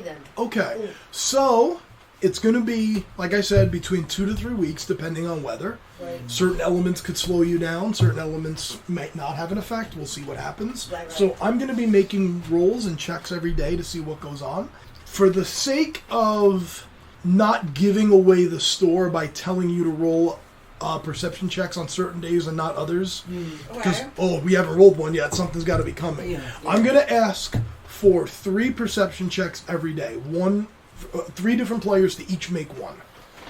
then. Okay. So, it's going to be, like I said, between 2 to 3 weeks, depending on weather. Right. Certain elements could slow you down. Certain elements might not have an effect. We'll see what happens. Right. So, I'm going to be making rolls and checks every day to see what goes on. For the sake of not giving away the store by telling you to roll perception checks on certain days and not others, because, we haven't rolled one yet. Something's got to be coming. Yeah. I'm going to ask for 3 perception checks every day. 3 different players to each make one.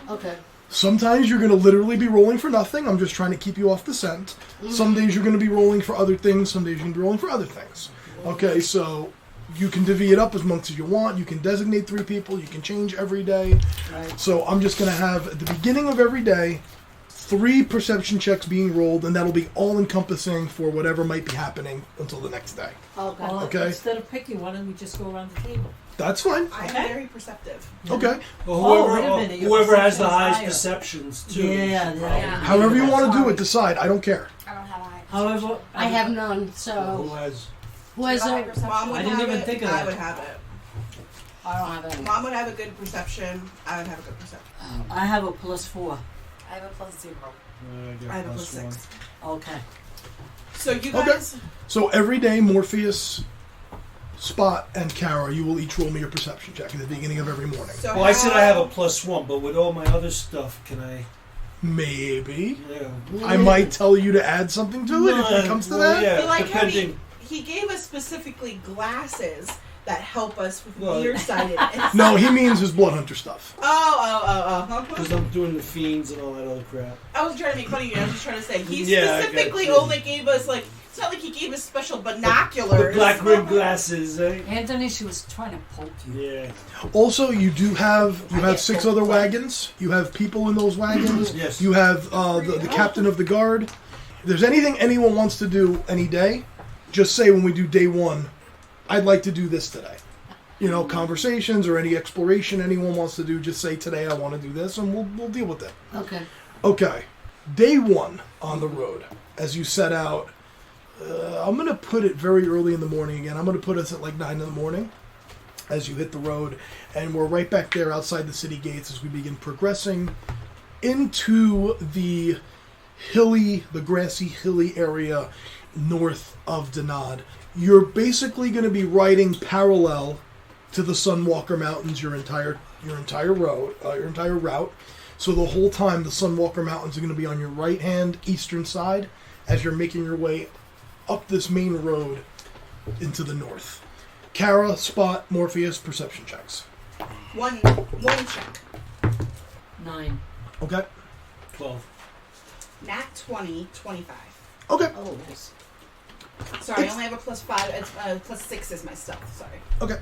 Okay. Sometimes you're going to literally be rolling for nothing. I'm just trying to keep you off the scent. Some days you're going to be rolling for other things. Some days you're going to be rolling for other things. Okay, so you can divvy it up as much as you want. You can designate 3 people. You can change every day. Right. So I'm just going to have, at the beginning of every day, 3 perception checks being rolled, and that'll be all-encompassing for whatever might be happening until the next day. Okay. Well, Okay. Instead of picking one, we just go around the table. That's fine. I'm very perceptive. Okay. Oh, wait a minute, your Whoever has the perception's highest higher. perceptions, too. Yeah. However you want to do it, decide. I don't care. I don't have high. However, I have none, Who so... has... Who has High a... perception. Mom would I didn't have even it, think of I that. would have it. I don't have any. Mom would have a good perception. I would have a good perception. I have a +4. I have a +0. I have a +6. Okay. So you guys... So every day, Morpheus, Spot, and Kara, you will each roll me your perception check at the beginning of every morning. So Well, I said I have a +1, but with all my other stuff, can I... Maybe. Yeah. I might tell you to add something to it if it comes to that. Yeah, But like how depending... he gave us specifically glasses that help us with Well- nearsightedness. No, he means his Blood Hunter stuff. Oh. Because I'm doing the fiends and all that other crap. I wasn't trying to make fun of you. I was just trying to say he Yeah, I specifically got you. only gave us like. It's not like he gave us special binoculars. The black rim glasses, eh? Anthony, she was trying to poke you. Yeah. Also, you have 6 other wagons. You have people in those wagons. Yes. You have the captain of the guard. If there's anything anyone wants to do any day, just say when we do day 1, I'd like to do this today. You know, conversations or any exploration anyone wants to do, just say today I want to do this, and we'll deal with it. Okay. Okay, day 1 on the road. As you set out, I'm going to put it very early in the morning again. I'm going to put us at like 9 in the morning as you hit the road. And we're right back there outside the city gates as we begin progressing into the grassy, hilly area north of Denad. You're basically going to be riding parallel to the Sunwalker Mountains your entire route. So the whole time, the Sunwalker Mountains are going to be on your right-hand eastern side as you're making your way up this main road into the north. Kara, Spot, Morpheus, perception checks. One check. 9. Okay. 12. Nat 20, 25. Okay. Oh, nice. Sorry, I only have a +5. It's +6 is my stealth. Sorry. Okay.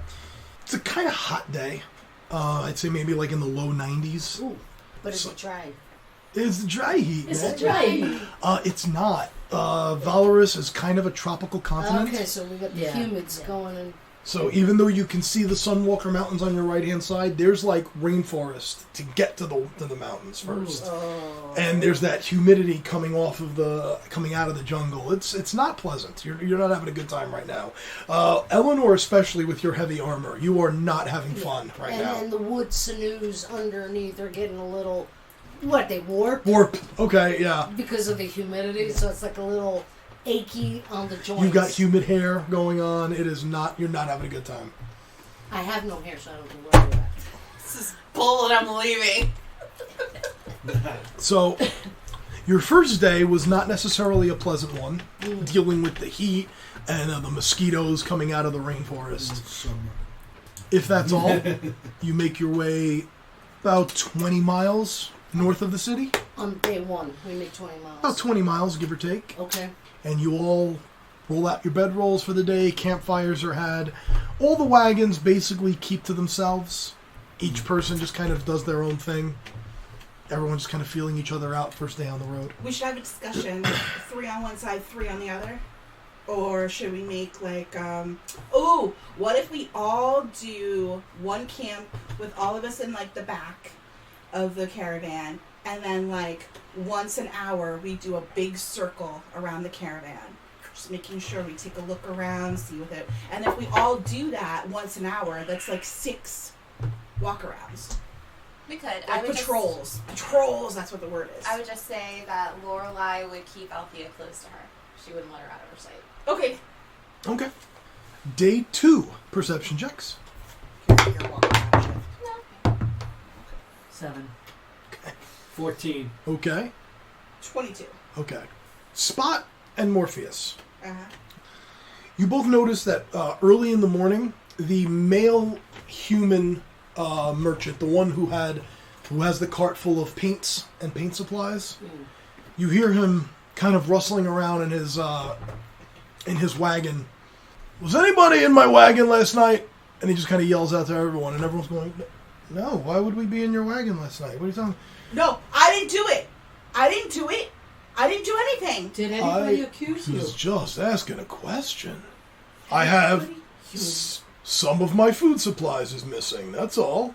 It's a kind of hot day. I'd say maybe like in the low 90s. Ooh, but it's dry. It's dry heat. It's man. a dry heat. It's not. Valorous is kind of a tropical continent. Okay, so we got the humids going in. So even though you can see the Sunwalker Mountains on your right-hand side, there's like rainforest to get to the mountains first. Oh. And there's that humidity coming out of the jungle. It's not pleasant. You're not having a good time right now. Eleanor, especially with your heavy armor, you are not having fun right now. And the wood sinews underneath are getting a little, they warp? Warp. Okay, yeah. Because of the humidity, so it's like a little achy on the joints. You've got humid hair going on. You're not having a good time. I have no hair, so I don't have to worry about it. This is bull and I'm leaving. So, your first day was not necessarily a pleasant one, dealing with the heat and the mosquitoes coming out of the rainforest. Summer. If that's all, you make your way about 20 miles north of the city. On day 1, we make 20 miles. About 20 miles, give or take. Okay. And you all roll out your bedrolls for the day. Campfires are had. All the wagons basically keep to themselves. Each person just kind of does their own thing. Everyone's just kind of feeling each other out first day on the road. We should have a discussion. 3 on one side, 3 on the other. Or should we make like, what if we all do one camp with all of us in like the back of the caravan, and then like once an hour we do a big circle around the caravan. Just making sure we take a look around, see what it. And if we all do that once an hour, that's like 6 walkarounds. We could. Like patrols. Patrols, that's what the word is. I would just say that Lorelai would keep Althea close to her. She wouldn't let her out of her sight. Okay. Okay. Day 2, perception checks. Your walkaround shift. No. 7. 14. Okay. 22. Okay. Spot and Morpheus. Uh-huh. You both notice that early in the morning, the male human merchant, the one who has the cart full of paints and paint supplies, you hear him kind of rustling around in his wagon. Was anybody in my wagon last night? And he just kind of yells out to everyone, and everyone's going, "No, why would we be in your wagon last night? What are you talking?" No, I didn't do it. I didn't do it. I didn't do anything. Did anybody accuse you? Was just asking a question. I have some of my food supplies is missing. That's all.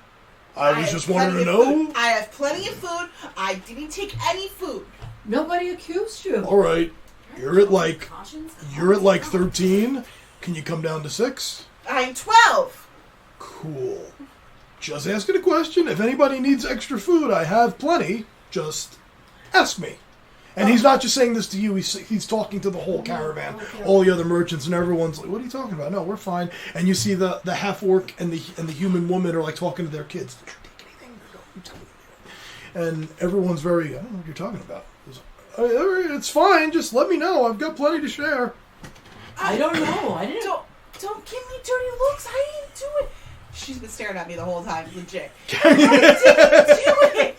I was just wanting to know. I have plenty of food. I didn't take any food. Nobody accused you. All right, you're at like Cautions? 13. Can you come down to 6? I'm 12. Cool. Just asking a question. If anybody needs extra food, I have plenty. Just ask me. And he's not just saying this to you. He's talking to the whole caravan, all the other merchants, and everyone's like, "What are you talking about? No, we're fine." And you see the half orc and the human woman are like talking to their kids. Did you take anything? And everyone's very, I don't know what you're talking about. It's fine. Just let me know. I've got plenty to share. I don't know. I didn't. Don't give me dirty looks. I didn't do it. She's been staring at me the whole time, legit. I didn't do it.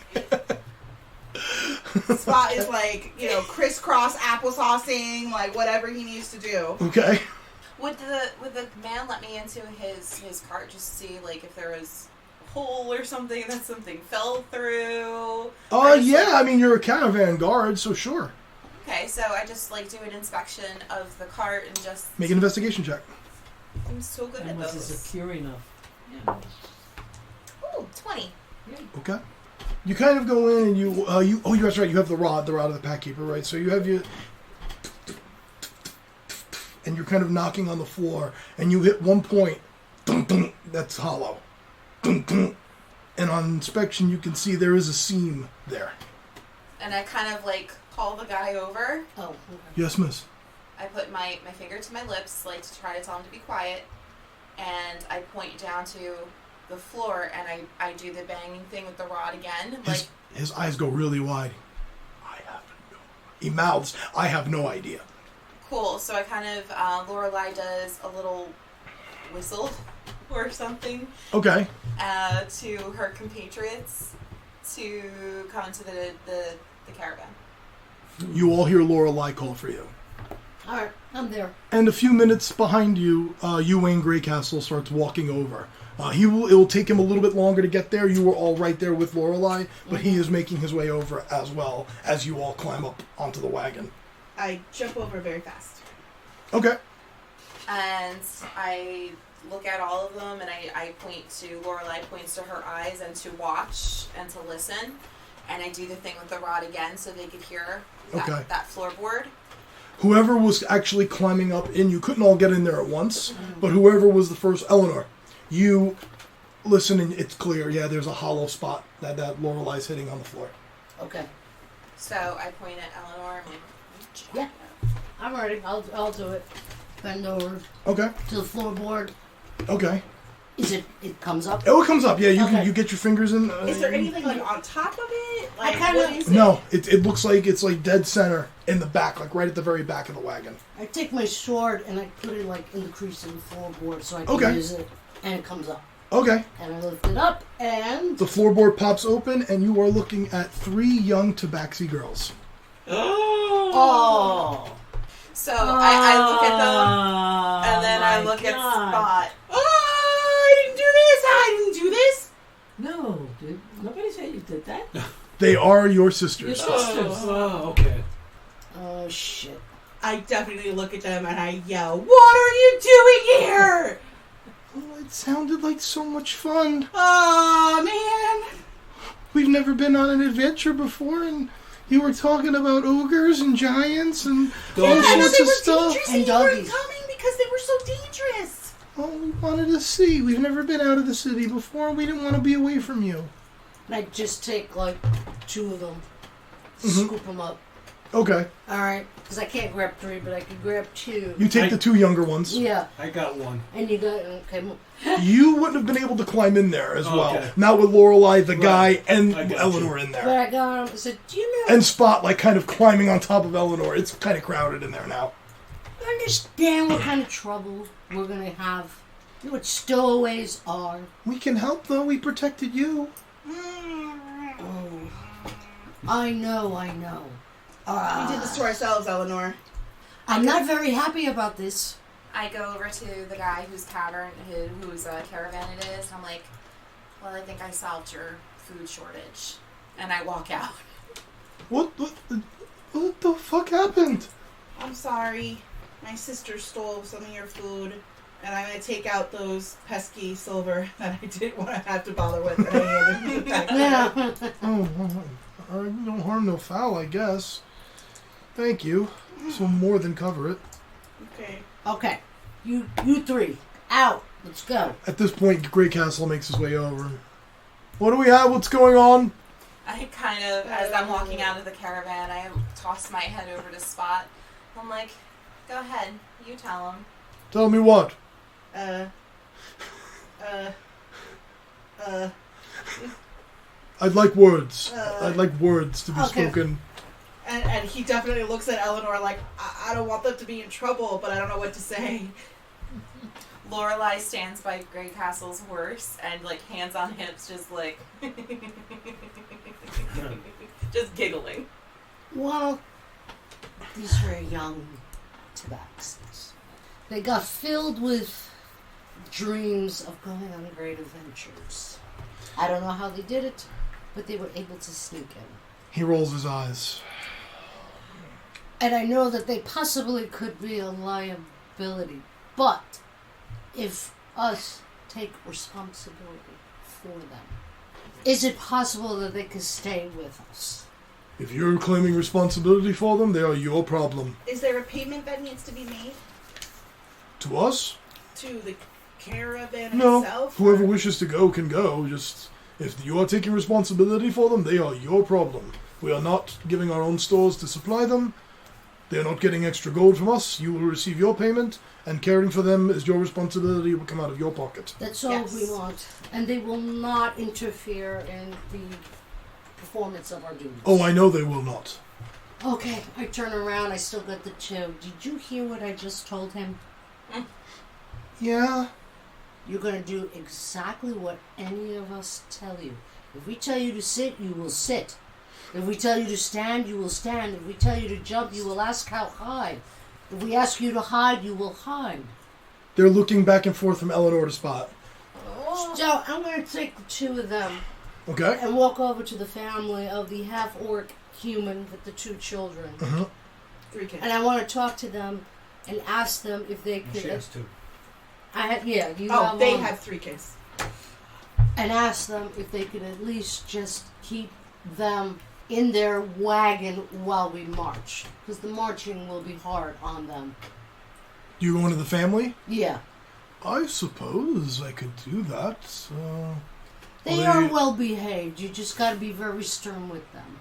Spot is like, crisscross applesaucing, like whatever he needs to do. Okay. Would the man let me into his cart just to see like if there was a hole or something that something fell through? Yeah. I mean, you're a caravan guard, so sure. Okay, so I just like do an inspection of the cart and just Make an investigation check. I'm so good at And was it those. secure enough? Ooh, 20. Okay. You kind of go in and that's right. You have the rod of the pack keeper, right? So you have and you're kind of knocking on the floor, and you hit one point, that's hollow. And on inspection, you can see there is a seam there. And I kind of like call the guy over. Oh, okay. Yes, miss. I put my finger to my lips, like to try to tell him to be quiet, and I point down to the floor, and I do the banging thing with the rod again. Like His eyes go really wide. He mouths, "I have no idea." cool. So I kind of Lorelai does a little whistle or something Okay. to her compatriots to come into the caravan. You all hear Lorelai call for you. All right, I'm there. And a few minutes behind you, Wayne Greycastle starts walking over. It will take him a little bit longer to get there. You were all right there with Lorelai, but he is making his way over as well as you all climb up onto the wagon. I jump over very fast. Okay. And I look at all of them, and I point to Lorelai points to her eyes and to watch and to listen, and I do the thing with the rod again so they could hear that floorboard. Whoever was actually climbing up in, you couldn't all get in there at once, but whoever was the first, Eleanor, you listen and it's clear, yeah, there's a hollow spot that Lorelai's hitting on the floor. Okay. So I point at Eleanor. I'm like, Yeah. I'm ready. I'll do it. Bend over Okay. to the floorboard. Okay. It comes up? Oh, it comes up. Yeah, Okay. you get your fingers in. Is there anything like on top of it? Like, kinda- what is it? No, it looks like it's like dead center in the back, like right at the very back of the wagon. I take my sword and I put it like in the crease in the floorboard so I can Okay. use it. And it comes up. Okay. And I lift it up and... The floorboard pops open, and you are looking at 3 young Tabaxi girls. Oh! So I look at them, and then I look at Spot. Oh, I didn't do this. I didn't do this. No, dude. Nobody said you did that. They are your sisters. Your sisters. Oh, okay. Oh, shit. I definitely look at them and I yell, "What are you doing here?" Oh, it sounded like so much fun. Oh, man. We've never been on an adventure before, and You were talking about ogres and giants and all I know sorts they of were stuff. dangerous And and you weren't doggies. coming because they were so dangerous. Well, we wanted to see. We've never been out of the city before. We didn't want to be away from you. And I'd just take like 2 of them, Mhm. scoop them up. Okay. All right, because I can't grab 3, but I could grab 2. You take the 2 younger ones. Yeah, I got one. and you got okay. You wouldn't have been able to climb in there as well. Okay. Not with Lorelei, the Right. guy, and I got Eleanor in But there. I got him. I said, "Do you know? And Spot, like, kind of climbing on top of Eleanor. It's kind of crowded in there now. You understand what kind of trouble we're gonna have? You know what stowaways are? We can help, though. We protected you. Oh, I know. We did this to ourselves, Eleanor. I'm not very happy about this. I go over to the guy whose caravan it is, and I'm like, well, I think I solved your food shortage. And I walk out. What the fuck happened? I'm sorry. My sister stole some of your food. And I'm going to take out those pesky silver that I didn't want to have to bother with. And I handed it back to her. Oh, no harm, no foul, I guess. Thank you. This will more than cover it. Okay. Okay, you 3 out. Let's go. At this point, Grey Castle makes his way over. What do we have? What's going on? I kind of, as I'm walking out of the caravan, I toss my head over to Spot. I'm like, go ahead, you tell him. Tell me what? I'd like words. I'd like words to be Okay. spoken. And he definitely looks at Eleanor like, I don't want them to be in trouble, but I don't know what to say. Lorelei stands by Grey Castle's horse and, like, hands on hips, just like, just giggling. Well, these were young tabaxis. They got filled with dreams of going on great adventures. I don't know how they did it, but they were able to sneak in. He rolls his eyes. And I know that they possibly could be a liability, but if us take responsibility for them, is it possible that they could stay with us? If you're claiming responsibility for them, they are your problem. Is there a payment that needs to be made To us? to the caravan No. itself? Whoever wishes to go can go. Just, if you are taking responsibility for them, they are your problem. We are not giving our own stores to supply them. They are not getting extra gold from us. You will receive your payment, and caring for them is your responsibility. It will come out of your pocket. That's all Yes. we want. And they will not interfere in the performance of our duties. Oh, I know they will not. Okay, I turn around. I still got the 2. Did you hear what I just told him? Yeah? You're going to do exactly what any of us tell you. If we tell you to sit, you will sit. If we tell you to stand, you will stand. If we tell you to jump, you will ask how high. If we ask you to hide, you will hide. They're looking back and forth from Eleanor to Spot. So I'm going to take the 2 of them Okay? and walk over to the family of the half-orc human with the 2 children. Uh-huh. 3 kids. And I want to talk to them and ask them if they She could... has two. You Oh, have they one. have 3 kids. And ask them if they could at least just keep them in their wagon while we march. Because the marching will be hard on them. You go into the family? Yeah. I suppose I could do that. They Well, are well behaved. You just got to be very stern with them.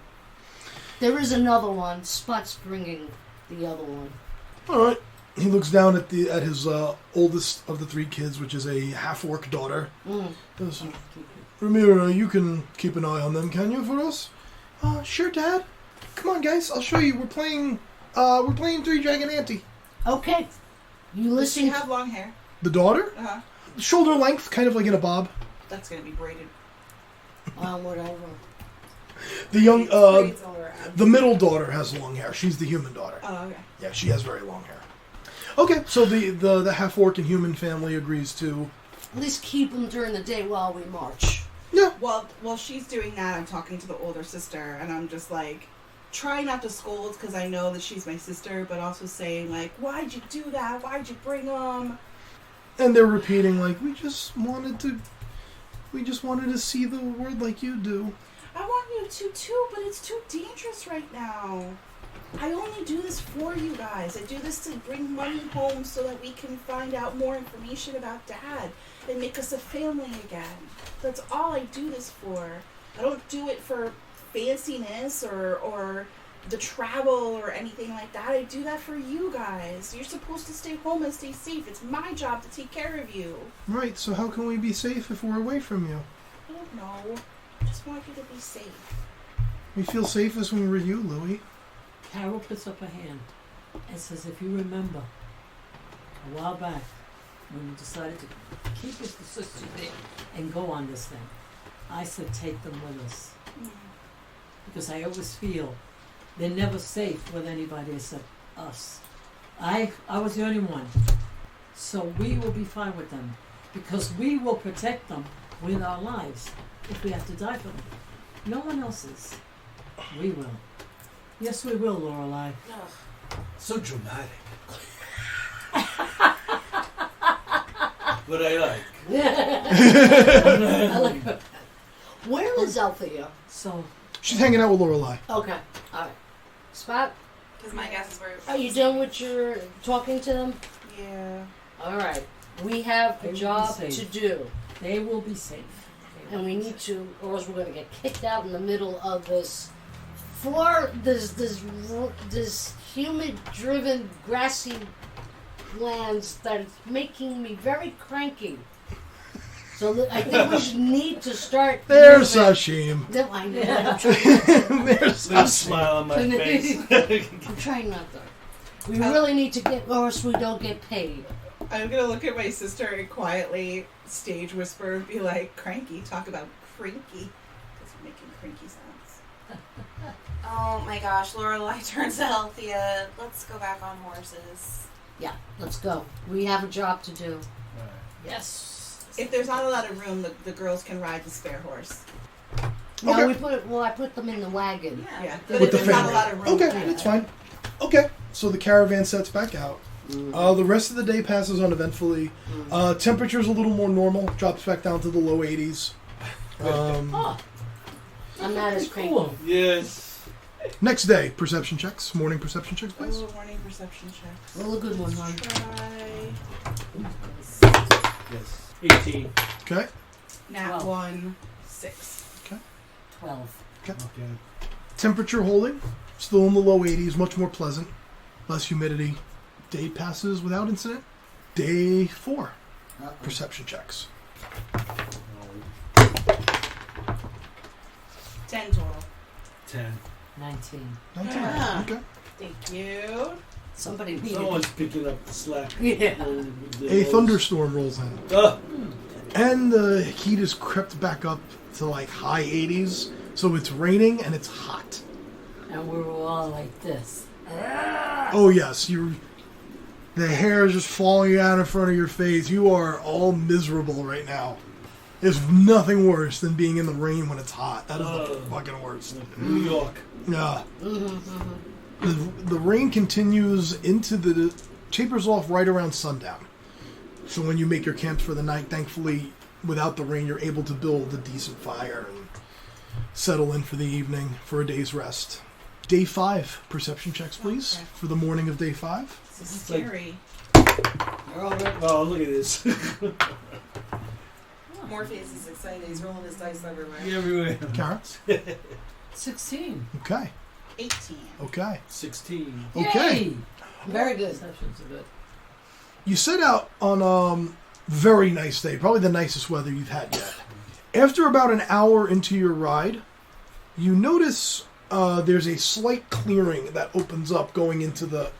There is another one. Spot's bringing the other one. All right. He looks down at his oldest of the 3 kids, which is a half-orc daughter. Says, Ramira, you can keep an eye on them, can you, for us? Sure, Dad. Come on, guys. I'll show you. We're playing 3 Dragon Ante. Okay. You Does she listen. have long hair? The daughter? Uh-huh. Shoulder length, kind of like in a bob. That's going to be braided. Whatever. The young, Braids all around. the middle daughter has long hair. She's the human daughter. Oh, okay. Yeah, she has very long hair. Okay, so the half-orc and human family agrees to... At least keep them during the day while we march. Yeah. Well, while she's doing that, I'm talking to the older sister, and I'm just like, trying not to scold because I know that she's my sister, but also saying like, why'd you do that? Why'd you bring them? And they're repeating like, we just wanted to see the world like you do. I want you wanted to too, but it's too dangerous right now. I only do this for you guys. I do this to bring money home so that we can find out more information about Dad and make us a family again. That's all I do this for. I don't do it for fanciness or the travel or anything like that. I do that for you guys. You're supposed to stay home and stay safe. It's my job to take care of you. Right, so how can we be safe if we're away from you? I don't know. I just want you to be safe. We feel safest when we're with you, Louie. Carol puts up her hand and says, if you remember, a while back, when we decided to keep the sisters there and go on this thing, I said take them with us. Because I always feel they're never safe with anybody except us. I was the only one. So we will be fine with them. Because we will protect them with our lives if we have to die for them. No one else is. We will. Yes, we will, Lorelei. So dramatic. But I like. I like her. Where is Althea? So, She's hanging out with Lorelei. Okay, alright. Spot, Because my guess is where. are you done with your talking to them? Yeah. Alright. We have They a will be job safe. to do. they will be safe. They will And we be need safe. to, or else we're going to get kicked out in the middle of this this human-driven grassy lands that is making me very cranky. So I think we need to start. There's moving. a shame. No, I know. I'm trying, There's Little a smile on my face. I'm trying not to. We really need to get, or else we don't get paid. I'm gonna look at my sister and quietly stage whisper and be like, cranky, talk about cranky. Because we're making cranky sounds. Oh my gosh, Lorelei turns to Althea. Let's go back on horses. Yeah, let's go. We have a job to do. Right. Yes. If there's not a lot of room, the girls can ride the spare horse. No, Okay. I put them in the wagon. Yeah. With But With if the there's not a family. lot of room. Okay, Yeah. that's fine. Okay, so the caravan sets back out. Mm. The rest of the day passes uneventfully. Temperature's a little more normal. Drops back down to the low 80s. Oh, I'm not as cranky. cool. Yes. Next day, perception checks. Morning perception checks, please. Oh, morning perception checks. Roll a good one, hon. Try. Yes. 18. Okay. Nat 12. 1, 6. 12. Okay. Temperature holding. Still in the low 80s. Much more pleasant. Less humidity. Day passes without incident. Day 4. Perception checks. 10 total. 10. 19. 19. Ah. Okay. Thank you. Somebody needed. Someone's picking up the slack. Yeah. A thunderstorm rolls in. Oh, And the heat has crept back up to like high 80s. So it's raining and it's hot. And we were all like this. Oh yes, the hair is just falling out in front of your face. You are all miserable right now. There's nothing worse than being in the rain when it's hot. That is the fucking worst. New York. Yeah. The rain continues into tapers off right around sundown. So when you make your camps for the night, thankfully, without the rain, you're able to build a decent fire and settle in for the evening for a day's rest. Day 5, perception checks, please, Okay. for the morning of day 5. This is like- scary. You're all right. Oh, look at this. Morpheus is excited. He's rolling his dice everywhere. Everywhere. Kara? 16. Okay. 18. Okay. 16. Okay. Yay! Very good. Perceptions are good. You set out on a very nice day, probably the nicest weather you've had yet. After about an hour into your ride, you notice there's a slight clearing that opens up going into the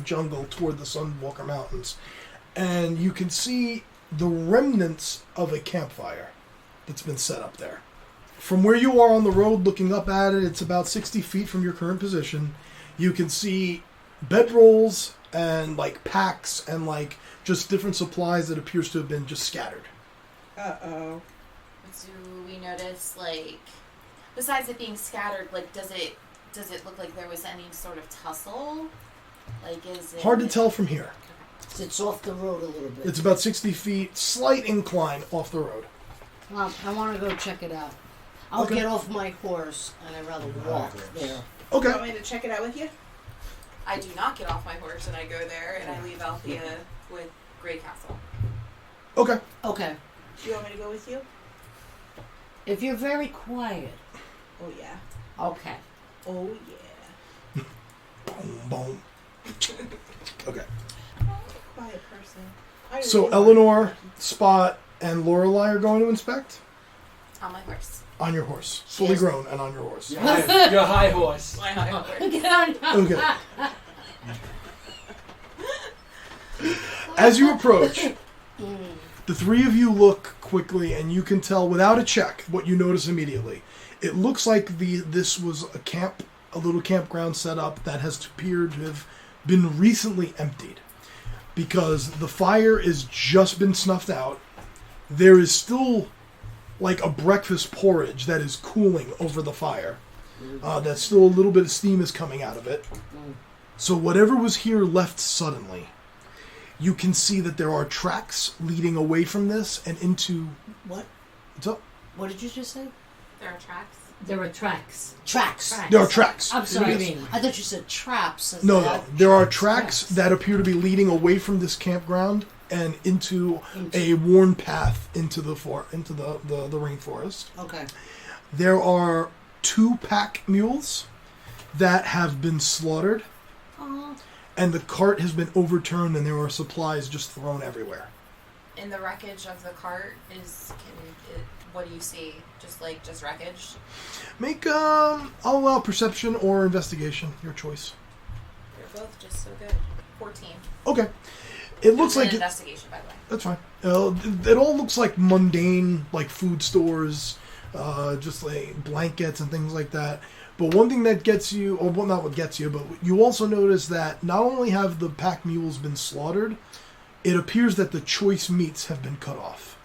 jungle toward the Sunwalker Mountains, and you can see the remnants of a campfire that's been set up there. From where you are on the road looking up at it, it's about 60 feet from your current position. You can see bedrolls and like packs and like just different supplies that appears to have been just scattered. Uh-oh. Do we notice, like, besides it being scattered, like, does it look like there was any sort of tussle? Like, is it... Hard to tell from here. It's off the road a little bit. It's about 60 feet, slight incline off the road. Well, I want to go check it out. I'll Okay. get off my horse and I'd rather walk there. You Okay. want me to check it out with you? I do not get off my horse and I go there and I leave Althea with Grey Castle. Okay. Okay. Do you want me to go with you? If you're very quiet. Oh yeah. Okay. Oh yeah. Boom, boom. Okay. Quiet person. I So really Eleanor, like Spot, and Lorelei are going to inspect On my horse. on your horse, fully Yes. grown and on your horse. Your high horse. My high horse. Get on. Okay. As you approach, the three of you look quickly, and you can tell without a check what you notice immediately. It looks like this was a little campground set up that has appeared to have been recently emptied, because the fire has just been snuffed out. There is still like a breakfast porridge that is cooling over the fire. That's still a little bit of steam is coming out of it. So whatever was here left suddenly. You can see that there are tracks leading away from this and into... What? What's up? What did you just say? There are tracks. There are tracks. Tracks. There are tracks. I'm sorry. Yes. I thought you said traps. No. There are tracks that appear to be leading away from this campground and into a worn path into the rainforest. Okay. There are 2 pack mules that have been slaughtered, and the cart has been overturned, and there are supplies just thrown everywhere. In the wreckage of the cart what do you see? Just wreckage? Make I'll allow perception or investigation, your choice. They're both just so good. 14. Okay. It looks An like investigation, by the way. that's fine. It all looks like mundane, like food stores, just like blankets and things like that. But one thing that gets you, or well, not what gets you, but you also notice that not only have the pack mules been slaughtered, it appears that the choice meats have been cut off.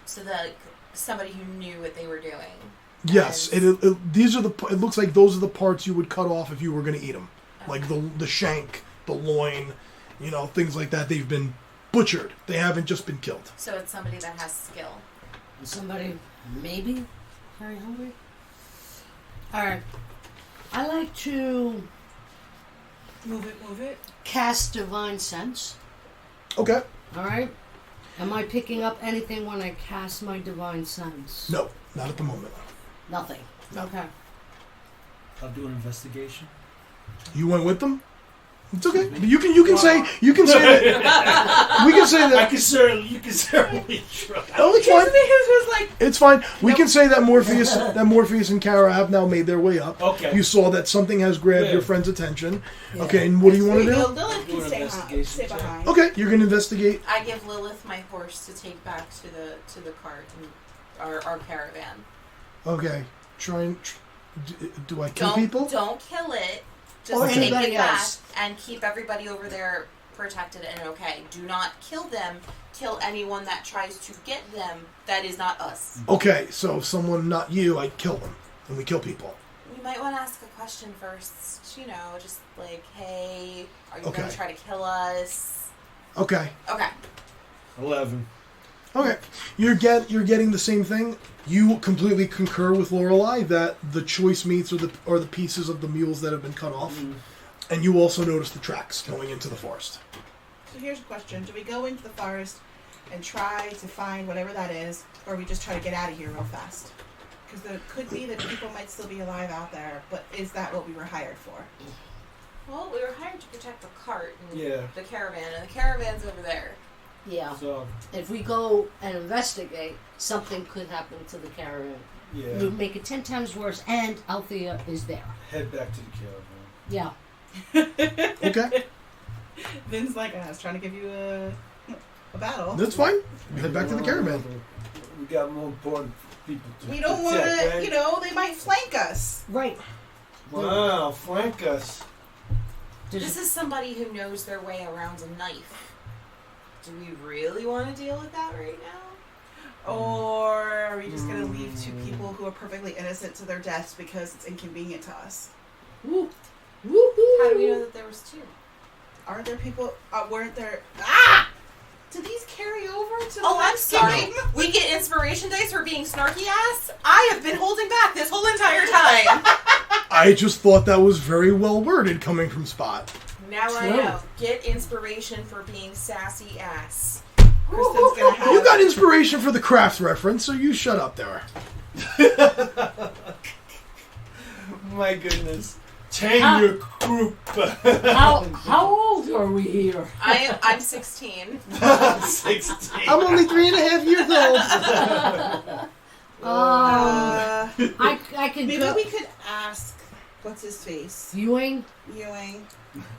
So that somebody who knew what they were doing. Yes, these are it looks like those are the parts you would cut off if you were going to eat them, like the shank, the loin, things like that. They've been butchered. They haven't just been killed. So it's somebody that has skill. Somebody maybe very hungry. All right. I like to Move it. cast divine sense. Okay. All right. Am I picking up anything when I cast my divine sense? No, not at the moment. Nothing. Okay. I'll do an investigation. You went with them? It's okay. But you can say that we can say that You can certainly try. oh, it's fine. was like, It's fine. We can say that Morpheus and Kara have now made their way up. Okay. You saw that something has grabbed Yeah. your friend's attention. Okay, and what do you want to do? Lilith Do can an stay investigation check. behind. Okay, you're gonna investigate. I give Lilith my horse to take back to the cart and our caravan. Okay, do I kill people? Don't kill it. Just Or take anybody it back else. and keep everybody over there protected and okay. Do not kill them. Kill anyone that tries to get them. That is not us. Okay, so if someone not you, I kill them, and we kill people. We might want to ask a question first. Just like, hey, are you Okay. going to try to kill us? Okay. Okay. 11. Okay, you're getting the same thing. You completely concur with Lorelei that the choice meats are the pieces of the mules that have been cut off, and you also notice the tracks going into the forest. So here's a question: do we go into the forest and try to find whatever that is, or we just try to get out of here real fast? Because it could be that people might still be alive out there, but is that what we were hired for? Well, we were hired to protect the cart and Yeah. the caravan, and the caravan's over there. Yeah. So, If we go and investigate, something could happen to the caravan. yeah. It would make it 10 times worse, and Althea is there. Head back to the caravan. Yeah. Okay, Vin's like, I was trying to give you a battle. that's fine. Head back to the caravan. We got more important people to We don't want protect, to, right? they might flank us. Right. Wow, flank us. This is somebody who knows their way around a knife. Do we really want to deal with that right now? Or are we just going to leave 2 people who are perfectly innocent to their deaths because it's inconvenient to us? Woo. Woo-hoo. How do we know that there was 2? Aren't there people, weren't there, Do these carry over to the Oh, I'm next sorry. game? We get inspiration dice for being snarky ass. I have been holding back this whole entire time. I just thought that was very well worded coming from Spot. Now I True. know. Get inspiration for being sassy ass. Kristen's gonna have. You got inspiration for the crafts reference, so you shut up there. My goodness. Tame your group. How old are we here? I'm 16. 16. I'm only 3.5 years old. I could Maybe go. we could ask. What's his face? Ewing?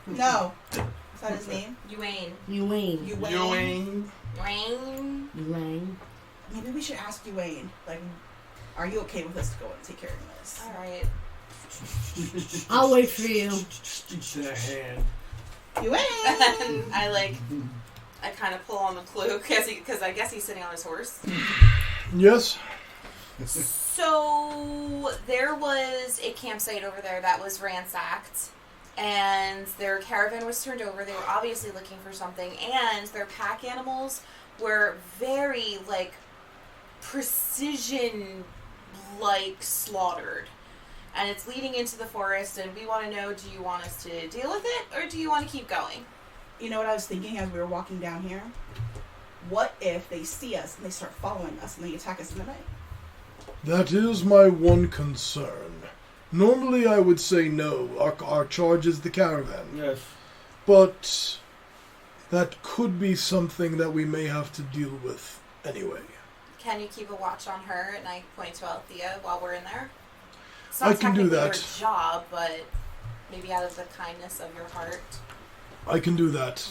No. Is that his name? Yuane. Ewing. Yuane. Yuane. Ewing. Maybe we should ask Yuane. Like, are you okay with us to go and take care of this? Alright. I'll wait for you. The hand. Yuane. I kind of pull on the clue because I guess he's sitting on his horse. Yes? So there was a campsite over there that was ransacked, and their caravan was turned over. They were obviously looking for something, and their pack animals were very precision slaughtered. And it's leading into the forest, and we want to know, do you want us to deal with it, or do you want to keep going? You know what I was thinking as we were walking down here? What if they see us and they start following us and they attack us in the night? That is my one concern. Normally I would say no. Our charge is the caravan. Yes. But that could be something that we may have to deal with anyway. Can you keep a watch on her? And I point to Althea while we're in there. It's I not can do technically that. your job, but maybe out of the kindness of your heart. I can do that.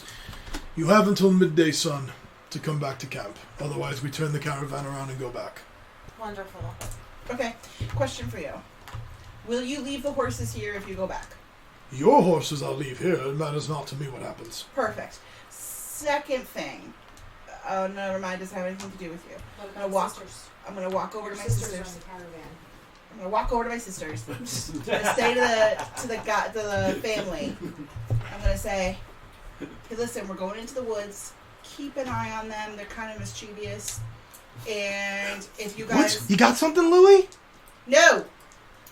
You have until midday sun to come back to camp. Otherwise we turn the caravan around and go back. Wonderful. Okay, question for you. Will you leave the horses here if you go back? Your horses I'll leave here. It matters not to me what happens. Perfect. Second thing. Oh, never mind. Doesn't have anything to do with you. I'm gonna walk. I'm gonna walk over to my sisters. I'm gonna walk over to my sisters. I'm gonna say to the family. I'm gonna say, hey, listen, we're going into the woods. Keep an eye on them. They're kind of mischievous. And if you guys What? You got something, Louie? no,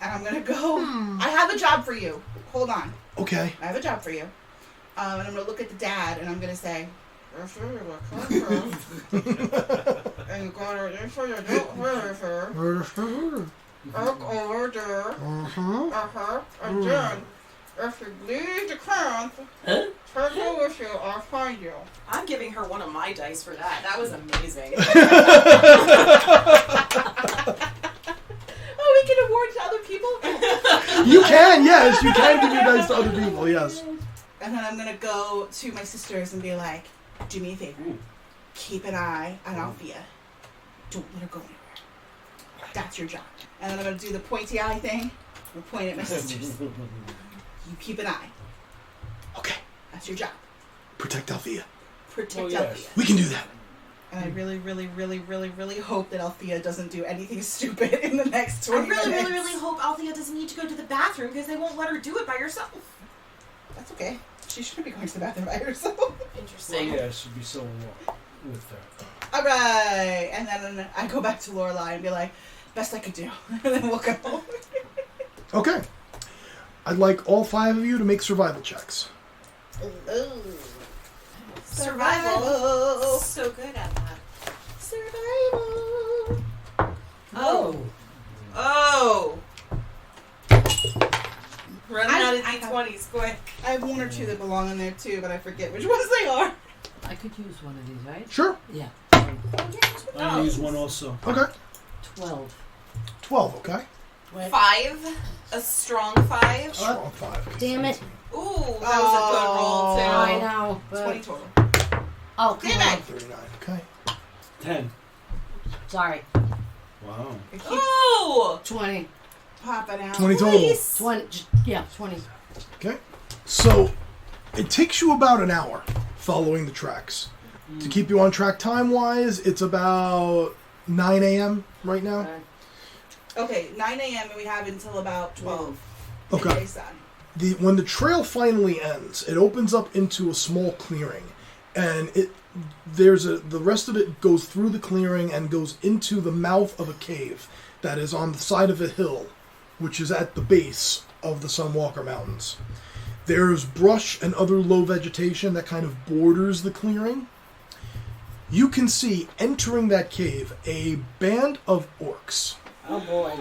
and I'm gonna go. I have a job for you. Hold on. Okay. I have a job for you. And I'm gonna look at the dad and I'm gonna say, and you gotta make sure you don't hurt her. Look over there. And then, if you leave the camp, take her with you, I'll find you. I'm giving her one of my dice for that. That was amazing. Oh, we can award to other people? You can, yes. You can give your dice to other people, yes. And then I'm gonna go to my sisters and be like, do me a favor. Keep an eye on Althea. Don't let her go anywhere. That's your job. And then I'm gonna do the pointy eye thing. I'm point at my sisters. You keep an eye. Okay. That's your job. Protect Althea. Protect Oh, yes. Althea. We can do that. And I really, really, really, really, really hope that Althea doesn't do anything stupid in the next 20 I really, minutes. really, really hope Althea doesn't need to go to the bathroom because they won't let her do it by herself. That's okay. She shouldn't be going to the bathroom by herself. Well, Interesting. yeah, it should be someone with her. All right. And then I go back to Lorelai and be like, best I could do. And then we'll go. Okay. I'd like all 5 of you to make survival checks. Survival. So good at that. Survival. Oh. Running out of D20s quick. I have 1 or 2 that belong in there too, but I forget which ones they are. I could use one of these, right? Sure. Yeah. I use one also. Okay. 12. 12, okay. 5. A strong 5. Strong 5. Damn it. Ooh, that was a good roll too. I know. 20 But, total. oh, come Damn on. it. 39, okay. 10. Sorry. Wow. It keeps Ooh. 20. popping out. 20 total. Nice. 20. Yeah, 20. Okay. So, it takes you about an hour following the tracks. To keep you on track time-wise, it's about 9 a.m. right now. Okay, 9 a.m. and we have until about 12. Okay. Midday sun. When the trail finally ends, it opens up into a small clearing, and the rest of it goes through the clearing and goes into the mouth of a cave that is on the side of a hill, which is at the base of the Sunwalker Mountains. There's brush and other low vegetation that kind of borders the clearing. You can see entering that cave a band of orcs. Oh boy.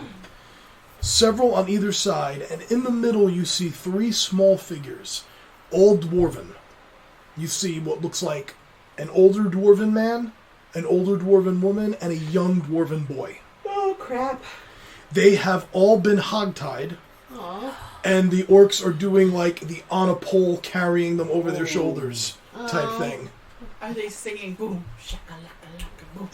Several on either side, and in the middle you see 3 small figures, all dwarven. You see what looks like an older dwarven man, an older dwarven woman, and a young dwarven boy. Oh, crap. They have all been hogtied, Aww. and the orcs are doing like the on a pole carrying them over their shoulders type thing. Are they singing boom, shakalaka,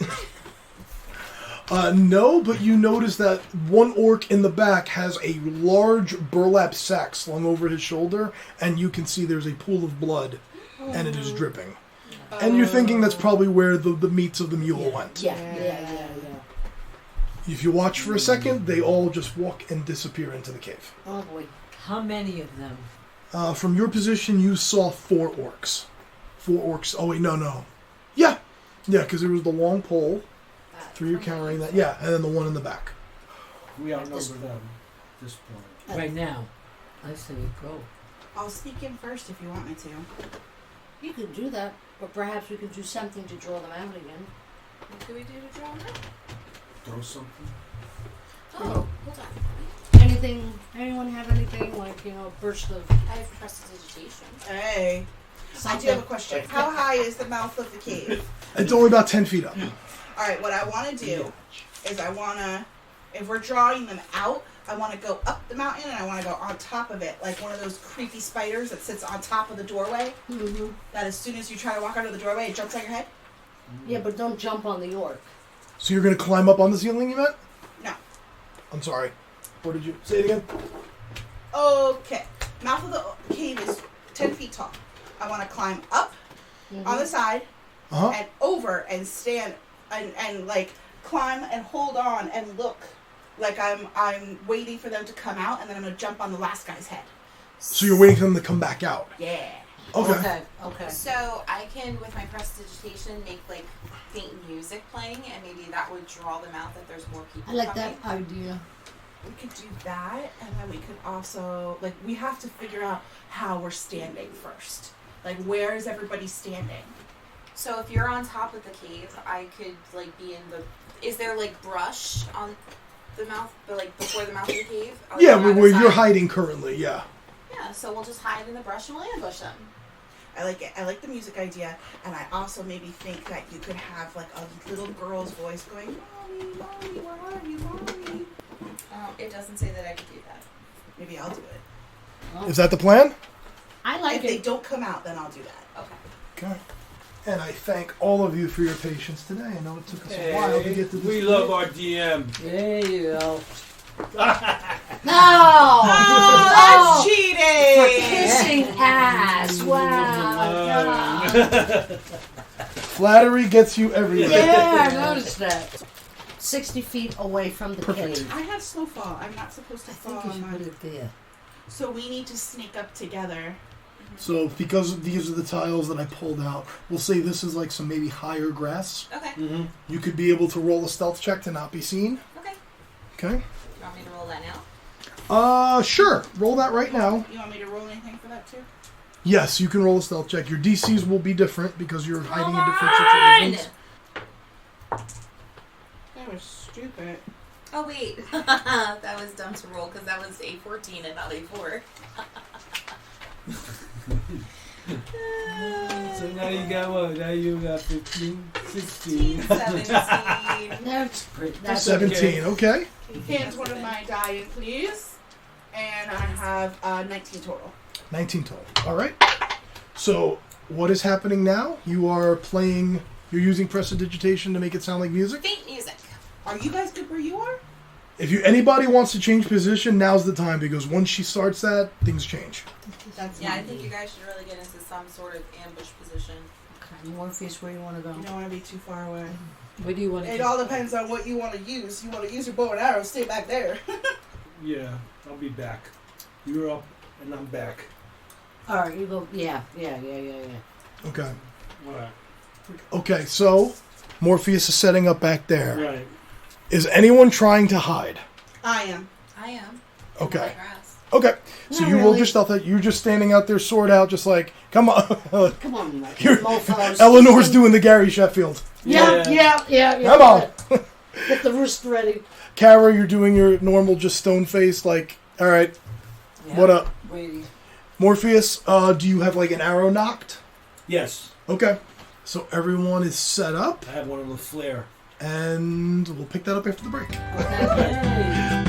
boom? No, but you notice that one orc in the back has a large burlap sack slung over his shoulder, and you can see there's a pool of blood, and it is dripping. And you're thinking that's probably where the meats of the mule went. Yeah. If you watch for a second, they all just walk and disappear into the cave. Oh boy. How many of them? From your position, you saw 4 orcs. 4 orcs. Oh, wait, no. Yeah, because there was the long pole. 3 are carrying that. Yeah, and then the one in the back. We outnumber them at this point. Right now. I say go. I'll speak in first if you want me to. You could do that, but perhaps we could do something to draw them out again. What can we do to draw them out? Throw something. Oh, hold on. Anything? Anyone have anything like a burst of I have prestidigitation. Hey. I do have a question. How high is the mouth of the cave? It's only about 10 feet up. Alright, what I want to do is if we're drawing them out, I want to go up the mountain and I want to go on top of it, like one of those creepy spiders that sits on top of the doorway. Mm-hmm. That as soon as you try to walk under the doorway, it jumps on your head. Yeah, but don't jump on the orc. So you're going to climb up on the ceiling, you meant? No. I'm sorry. What did you... Say it again? Okay. Mouth of the cave is 10 feet tall. I want to climb up on the side and over and stand and like climb and hold on and look like I'm waiting for them to come out, and then I'm going to jump on the last guy's head. So you're waiting for them to come back out? Yeah. Okay. So I can, with my prestidigitation, make like faint music playing, and maybe that would draw them out that there's more people I like coming. that idea. We could do that, and then we could also, like, we have to figure out how we're standing first. Like, where is everybody standing? So if you're on top of the cave, I could like be in the. Is there like brush on the mouth, like before the mouth of the cave? Or Yeah, on the where side? you're hiding currently, yeah. Yeah, so we'll just hide in the brush and we'll ambush them. I like it. I like the music idea, and I also maybe think that you could have like a little girl's voice going, "Mommy, mommy, where are you, mommy?" It doesn't say that I could do that. Maybe I'll do it. Is that the plan? I like If they it. don't come out, then I'll do that. Okay. Okay. And I thank all of you for your patience today. I know it took us a while to get to this We point. love our DM. There you go. No! That's cheating! Kissing ass. Wow. Flattery gets you everywhere. Yeah, I noticed that. 60 feet away from the Perfect. cave. I have snowfall. I'm not supposed to I fall think you on should put mine. it there. So we need to sneak up together. So because these are the tiles that I pulled out, we'll say this is like some maybe higher grass. Okay. Mm-hmm. You could be able to roll a stealth check to not be seen. Okay. Okay. You want me to roll that now? Sure. Roll that right now. You want me to roll anything for that too? Yes, you can roll a stealth check. Your DCs will be different because you're hiding in different Come situations. That was stupid. Oh wait, that was dumb to roll because that was a 14 and not a 4. So now you got what? Now you got 15, 16. 17. That's pretty. That's 17, okay. Hands one of my die in, please. And I have 19 total. 19 total. All right. So what is happening now? You are playing... You're using prestidigitation to make it sound like music? Faint music. Are you guys good where you are? If anybody wants to change position, now's the time, because once she starts that, things change. That's Yeah, I think you guys should really get into some sort of ambush position. Okay, Morpheus, where you want to go? You don't want to be too far away. Where do you want to It all depends on what you want to use. You want to use your bow and arrow, stay back there. Yeah, I'll be back. You're up and I'm back. All right, you go. Yeah. Okay. Alright. Okay, so Morpheus is setting up back there. Right. Is anyone trying to hide? I am. I am. Okay. In the grass. Okay. So Not you will really. just stealth it. You're just standing out there, sword out, just like, come on. Come on, You're- mofos. Eleanor's doing the Gary Sheffield. Yeah. Come on. Get the wrist ready. Kara, you're doing your normal, just stone face, like, all right, Yeah. what up? Waiting. Morpheus, do you have like an arrow knocked? Yes. Okay. So everyone is set up, I have one of the flare. and we'll pick that up after the break. Okay.